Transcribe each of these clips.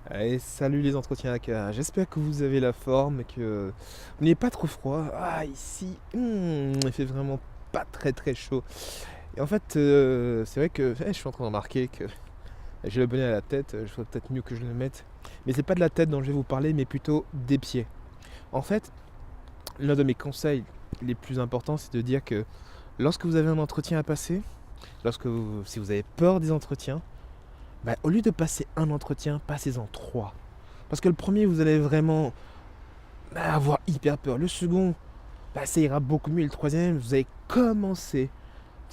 Allez, salut les entretiens hackers. J'espère que vous avez la forme et que vous n'avez pas trop froid. Ah, ici, il fait vraiment pas très très chaud. Et en fait, c'est vrai que je suis en train de remarquer que j'ai le bonnet à la tête. Je ferais peut-être mieux que je le mette. Mais c'est pas de la tête dont je vais vous parler, mais plutôt des pieds. En fait, l'un de mes conseils les plus importants, c'est de dire que lorsque vous avez un entretien à passer, si vous avez peur des entretiens, bah, au lieu de passer un entretien, passez-en trois. Parce que le premier, vous allez vraiment avoir hyper peur. Le second, bah, ça ira beaucoup mieux. Et le troisième, vous allez commencer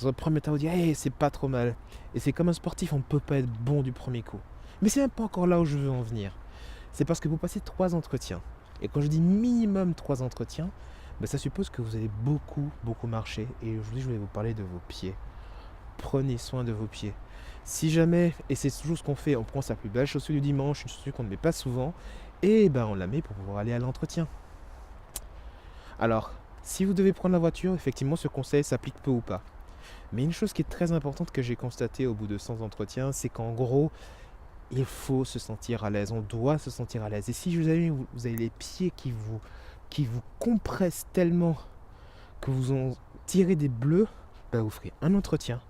dans un premier temps, vous dire, hey, c'est pas trop mal. Et c'est comme un sportif, on ne peut pas être bon du premier coup. Mais c'est même pas encore là où je veux en venir. C'est parce que vous passez trois entretiens. Et quand je dis minimum trois entretiens, bah, ça suppose que vous allez beaucoup, beaucoup marcher. Et aujourd'hui, je voulais vous parler de vos pieds. Prenez soin de vos pieds. Si jamais, et c'est toujours ce qu'on fait, on prend sa plus belle chaussure du dimanche, une chaussure qu'on ne met pas souvent, et ben on la met pour pouvoir aller à l'entretien. Alors, si vous devez prendre la voiture, effectivement, ce conseil s'applique peu ou pas. Mais une chose qui est très importante que j'ai constatée au bout de 100 entretiens, c'est qu'en gros, il faut se sentir à l'aise. On doit se sentir à l'aise. Et si vous avez les pieds qui vous compressent tellement que vous en tirez des bleus, ben vous ferez un entretien.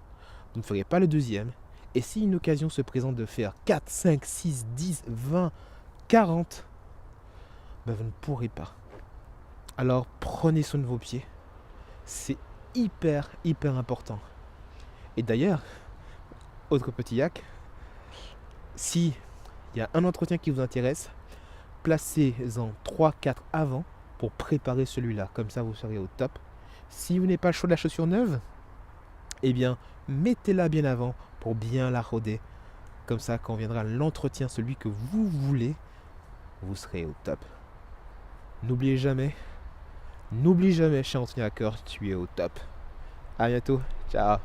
Vous ne ferez pas le deuxième. Et si une occasion se présente de faire 4, 5, 6, 10, 20, 40, ben vous ne pourrez pas. Alors prenez soin de vos pieds. C'est hyper, hyper important. Et d'ailleurs, autre petit hack, si il y a un entretien qui vous intéresse, placez-en 3, 4 avant pour préparer celui-là. Comme ça, vous serez au top. Si vous n'avez pas le choix de la chaussure neuve, eh bien, mettez-la bien avant pour bien la roder. Comme ça, quand viendra l'entretien, celui que vous voulez, vous serez au top. N'oubliez jamais, n'oublie jamais, cher Anthony Hacker, tu es au top. A bientôt, ciao.